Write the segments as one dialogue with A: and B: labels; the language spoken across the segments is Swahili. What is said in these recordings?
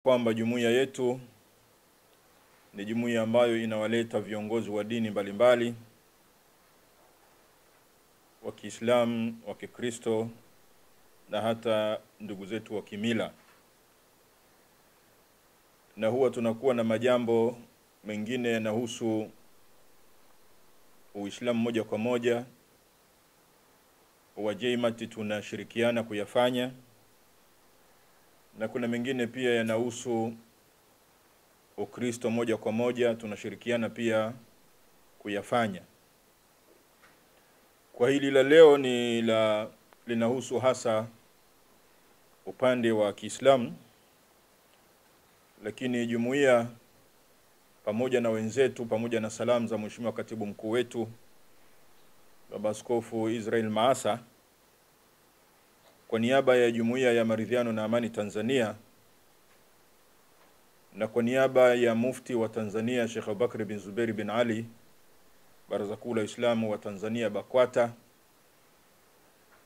A: kwamba jumuiya yetu ni jumuiya ambayo inawaleta viongozi wa dini mbalimbali wa Kiislamu, wa Kikristo na hata ndugu zetu wa kimila. Na huwa tunakuwa na majambo mengine yanahusu Uislamu moja kwa moja. Wajimati tunashirikiana kuyafanya, na kuna mengine pia yanahusu Ukristo moja kwa moja, tunashirikiana pia kuyafanya. Kwa hili la leo linahusu hasa upande wa Kiislamu, lakini jumuiya pamoja na wenzetu, pamoja na salamu za Mheshimiwa Katibu Mkuu wetu Baba Askofu Israel Maasa, kwa niaba ya Jumuiya ya Maridhiano na Amani Tanzania na kwa niaba ya Mufti wa Tanzania Sheikh Abubakar bin Zubair bin Ali, Baraza Kuu la Uislamu wa Tanzania BAKWATA,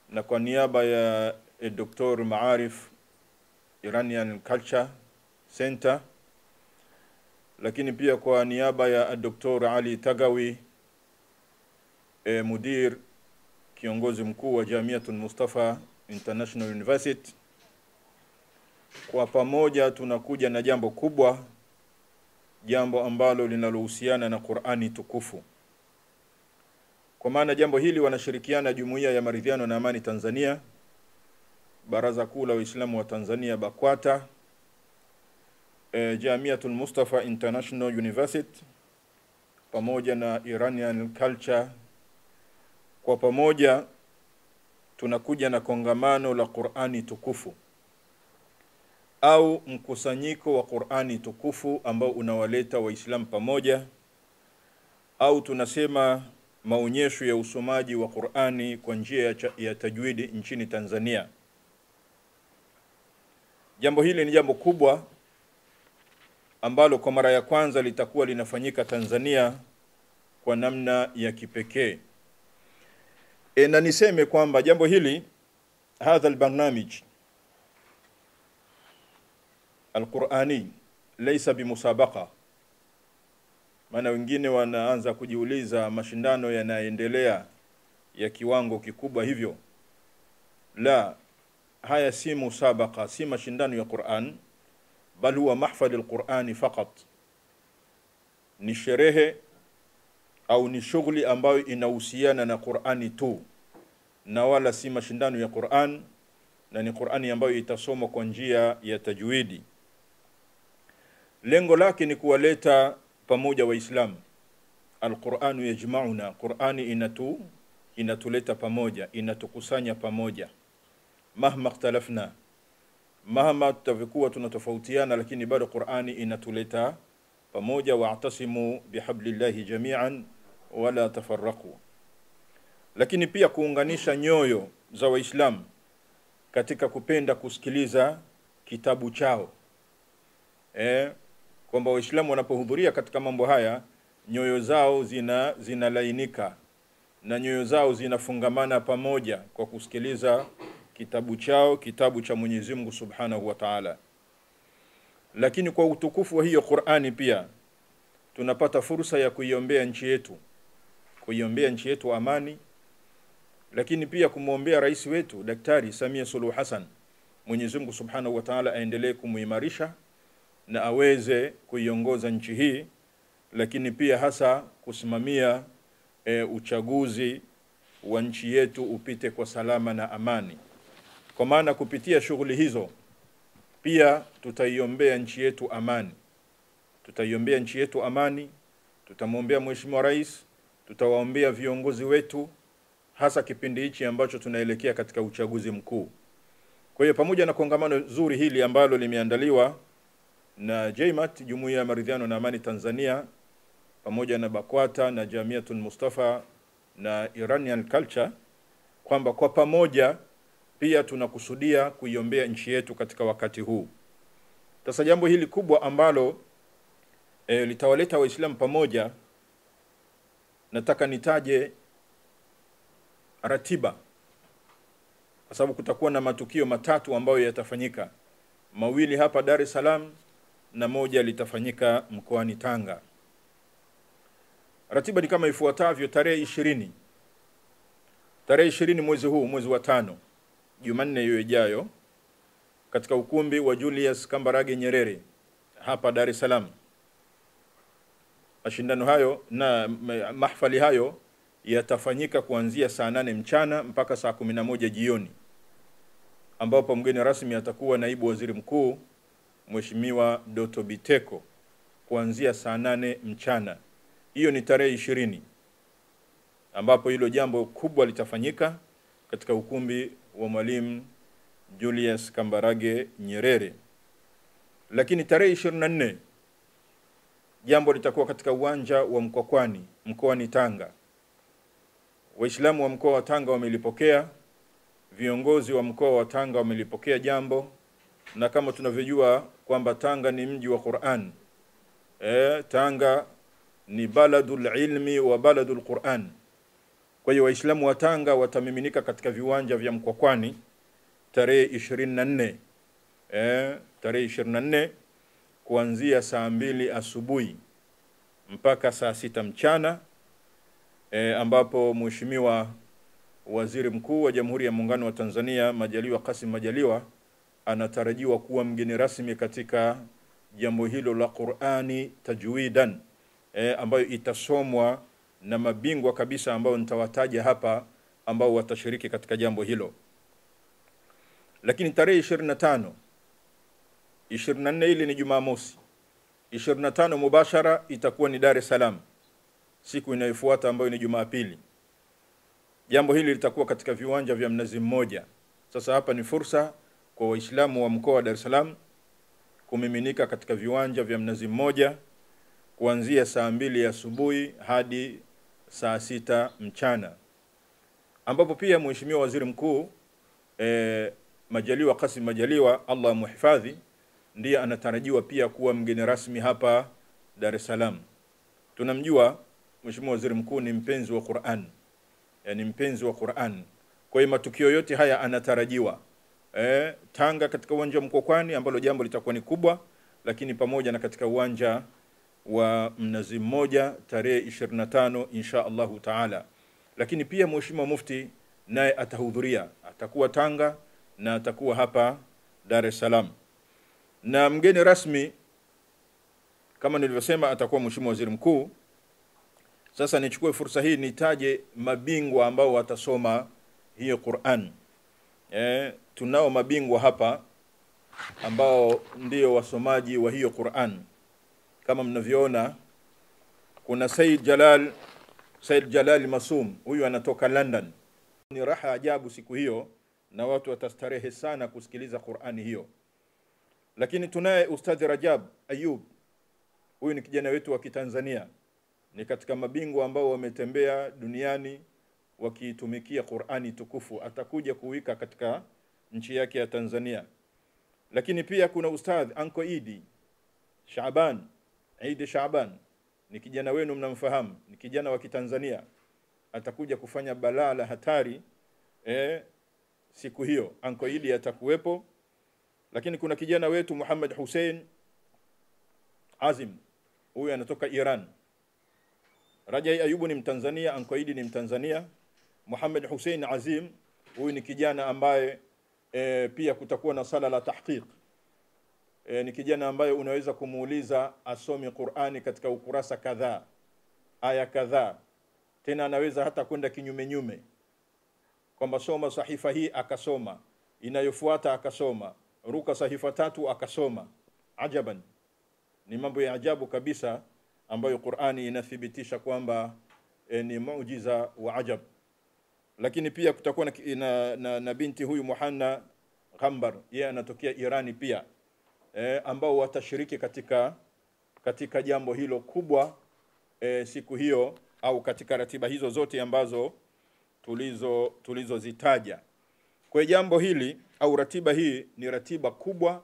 A: na kwa niaba ya Dr. Maarif Iranian Culture Center, lakini pia kwa niaba ya Dr. Ali Tagawi, mudir kiongozi mkuu wa Jamiatul Mustafa International University, kwa pamoja tunakuja na jambo kubwa, jambo ambalo linalohusiana na Qur'ani tukufu. Kwa maana jambo hili wanashirikiana Jumuiya ya Maridhiano na Amani Tanzania, Baraza Kuu la Uislamu wa Tanzania BAKWATA, Jamiatul Mustafa International University pamoja na Iranian Culture. Kwa pamoja tunakuja na kongamano la Qur'ani tukufu au mkusanyiko wa Qur'ani tukufu ambao unawaleta Waislamu pamoja, au tunasema maonyesho ya usomaji wa Qur'ani kwa njia ya tajwidi nchini Tanzania. Jambo hili ni jambo kubwa ambalo kwa mara ya kwanza litakuwa linafanyika Tanzania kwa namna ya kipekee. Na niseme kwamba jambo hili, hadha albarnamij alqurani laysa bimusabaqa. Maana wengine wanaanza kujiuliza mashindano yanaendelea ya kiwango kikubwa hivyo. La, haya si musabaqa, si mashindano ya Qur'an, bal huwa mahfadh alqurani faqat. Ni sherehe au ni shughuli ambayo inahusiana na Qur'ani tu, na wala si mashindano ya Qur'an, na ni Qur'ani ambayo itasomwa kwa njia ya tajwidi. Lengo lake ni kuwaleta pamoja Waislamu. Al-Qur'anu yajma'una, Qur'ani inatuleta pamoja, inatukusanya pamoja. Mahma ikhtalafna, mahma tutakuwa tunatofautiana, lakini bado Qur'ani inatuleta pamoja. Wa'tasimu bihablillahi jami'an wala tafarraqu. Lakini pia kuunganisha nyoyo za Waislamu katika kupenda kusikiliza kitabu chao. Kwamba Waislamu wanapohudhuria katika mambo haya, nyoyo zao zinalainika na nyoyo zao zinafungamana pamoja kwa kusikiliza kitabu chao, kitabu cha Mwenyezi Mungu Subhanahu wa Ta'ala. Lakini kwa utukufu wa hiyo Qur'ani pia tunapata fursa ya kuiombea nchi yetu amani, lakini pia kumuombea rais wetu Daktari Samia Suluhu Hassan, Mwenyezi Mungu Subhanahu wa Ta'ala aendelee kumuimarisha na aweze kuiongoza nchi hii, lakini pia hasa kusimamia uchaguzi wa nchi yetu upite kwa salama na amani. Kwa maana kupitia shughuli hizo pia tutaiombea nchi yetu amani, tutamuombea Mheshimiwa Rais, tutawaombea viongozi wetu, hasa kipindi hichi ambacho tunaelekea katika uchaguzi mkuu. Kwa hiyo pamoja na kongamano zuri hili ambalo limeandaliwa na JMAT, Jumuiya ya Maridhiano na Amani Tanzania, pamoja na BAKWATA na Jamiatul Mustafa na Iranian Culture, kwamba kwa pamoja pia tunakusudia kuiombea nchi yetu katika wakati huu. Sasa jambo hili kubwa ambalo litawaleta Waislamu pamoja, nataka nitaje ratiba, kwa sababu kutakuwa na matukio matatu ambayo yatafanyika. Mawili hapa Dar es Salaam na moja litafanyika mkoani Tanga. Ratiba ni kama ifuatavyo: tarehe 20 mwezi huu, mwezi wa 5, Jumanne hiyo ijayo, katika ukumbi wa Julius Kambarage Nyerere hapa Dar es Salaam. Mashindano hayo na mahfali hayo yatafanyika kuanzia saa 8 mchana mpaka saa 11 jioni, ambapo mgeni rasmi atakuwa naibu waziri mkuu Mheshimiwa Doto Biteko kuanzia saa 8 mchana. Hiyo ni tarehe 20, ambapo hilo jambo kubwa litafanyika katika ukumbi wa Mwalimu Julius Kambarage Nyerere. Lakini tarehe 24 jambo litakuwa katika uwanja wa Mkwakwani mkoani Tanga. Waislamu wa mkoa wa Tanga wamelipokea, viongozi wa mkoa wa Tanga wamelipokea jambo, na kama tunavyojua kwamba Tanga ni mji wa Qur'an. Tanga ni baladul ilmi wa baladul Qur'an. Kwa hiyo Waislamu wa Tanga watamiminika katika viwanja vya Mkwakwani tarehe 24. Tarehe 24 kuanzia saa 2 asubuhi mpaka saa 6 mchana, ambapo Mheshimiwa Waziri Mkuu wa Jamhuri ya Muungano wa Tanzania Majaliwa Kassim Majaliwa anatarajiwa kuwa mgeni rasmi katika jambo hilo la Qur'ani tajwidan, ambayo itasomwa na mabingwa kabisa ambao nitawataja hapa ambao watashiriki katika jambo hilo. Lakini tarehe 24 hili ni Jumamosi, 25 mubashara itakuwa ni Dar es Salaam, siku inayofuata ambayo ni Jumapili. Jambo hili litakuwa katika viwanja vya Mnazi Mmoja. Sasa hapa ni fursa kwa Waislamu wa mkoa wa Dar es Salaam kumiminika katika viwanja vya Mnazi Mmoja kuanzia saa 2 asubuhi hadi saa 6 mchana, ambapo pia Mheshimiwa Waziri Mkuu Majaliwa Kassim Majaliwa, Allah muhifadhi, ndiye anatarajiwa pia kuwa mgeni rasmi hapa Dar es Salaam. Tunamjua Mheshimiwa Waziri Mkuu ni mpenzi wa Qur'an, yani mpenzi wa Qur'an. Kwa hiyo matukio yote haya anatarajiwa Tanga katika uwanja wa Mkwakwani, ambalo jambo litakuwa ni kubwa, lakini pamoja na katika uwanja wa Mnazi Mmoja tarehe 25 insha Allahu taala. Lakini pia Mheshimiwa Mufti naye atahudhuria, atakuwa Tanga na atakuwa hapa Dar es Salaam. Na mgeni rasmi kama nilivyosema atakuwa Mheshimiwa Waziri Mkuu. Sasa nichukue fursa hii nitaje mabingwa ambao watasoma hiyo Qur'an. Tunao mabingwa hapa ambao ndio wasomaji wa hiyo Qur'an. Kama mnavyoona kuna Said Jalal Masum, huyu anatoka London. Ni raha ajabu siku hiyo na watu watastarehe sana kusikiliza Qur'ani hiyo. Lakini tunaye Ustadh Rajab Ayub, huyu ni kijana wetu wa Kitanzania, ni katika mabingwa ambao wametembea duniani wakitumikia Qur'ani tukufu, atakuja kuwika katika nchi yake ya Tanzania. Lakini pia kuna Ustadh Anko Idi Shaaban, ni kijana wenu mnamfahamu, ni kijana wa Kitanzania, atakuja kufanya balaa la hatari siku hiyo. Anko Idi atakuwepo. Lakini kuna kijana wetu Muhammad Hussein Azim, huyu anatoka Iran. Rajai Ayubu ni Mtanzania, Anko Idi ni Mtanzania. Muhammad Hussein Azim, huyu ni kijana ambaye pia kutakuwa na sala la tahqiq. Ni kijana ambaye unaweza kumuuliza asome Qur'ani katika ukurasa kadhaa, aya kadhaa, tena anaweza hata kwenda kinyume kwamba soma sahifa hii akasoma, inayofuata akasoma, ruka sahifa 3 akasoma. Ajaban, ni mambo ya ajabu kabisa ambayo Qur'ani inathibitisha kwamba ni muujiza wa ajab. Lakini pia kutakuwa na binti huyu Muhanna Ghambar, yeye anatokea Irani pia, ambao watashiriki katika jambo hilo kubwa siku hiyo, au katika ratiba hizo zote ambazo tulizozitaja. Kwa jambo hili au ratiba hii ni ratiba kubwa,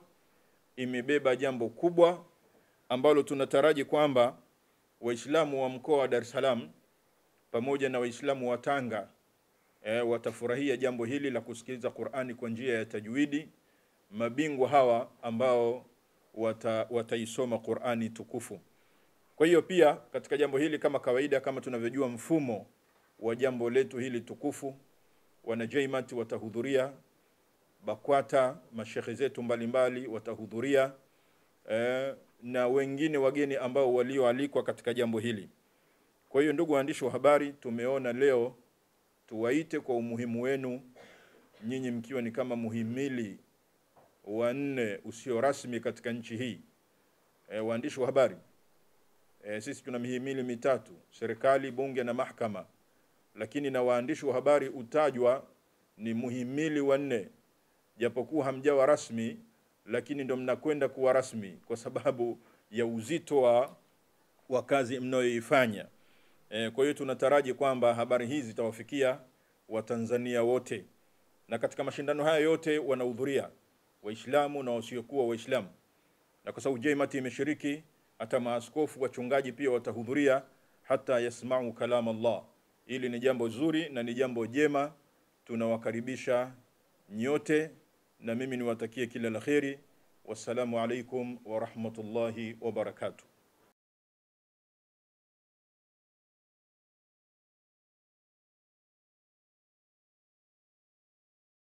A: imebeba jambo kubwa ambalo tunataraji kwamba Waislamu wa mkoa wa Dar es Salaam pamoja na Waislamu wa Tanga watafurahia jambo hili la kusikiliza Qur'ani kwa njia ya tajwidi. Mabingwa hawa ambao wataisoma Qur'ani tukufu. Kwa hiyo pia katika jambo hili, kama kawaida, kama tunavyojua mfumo wa jambo letu hili tukufu, wana Jaimat watahudhuria, BAKWATA mashekhe zetu mbalimbali watahudhuria, na wengine wageni ambao walioalikwa katika jambo hili. Kwa hiyo ndugu waandishi wa habari, tumeona leo tuwaite kwa umuhimu wenu, nyinyi mkiwa ni kama muhimili wa 4 usio rasmi katika nchi hii. Waandishi wa habari, sisi tuna mihimili mitatu: serikali, bunge na mahakama, lakini na waandishi wa habari utajwa ni muhimili wa 4, japokuwa hamjawa rasmi, lakini ndo mnakwenda kuwa rasmi kwa sababu ya uzito wa kazi mnayoifanya. Kwa hiyo tunataraji kwamba habari hizi zitawafikia Watanzania wote, na katika mashindano haya yote wanahudhuria Waislamu na wasiokuwa Waislamu, na kwa sababu Jaimat imeshiriki, hata maaskofu, wachungaji pia watahudhuria, hata yasma'u kalam Allah. Hili ni jambo zuri na ni jambo jema, tunawakaribisha nyote, na mimi niwatakie kila la kheri. Wassalamu alaikum wa rahmatullahi wa barakatuh.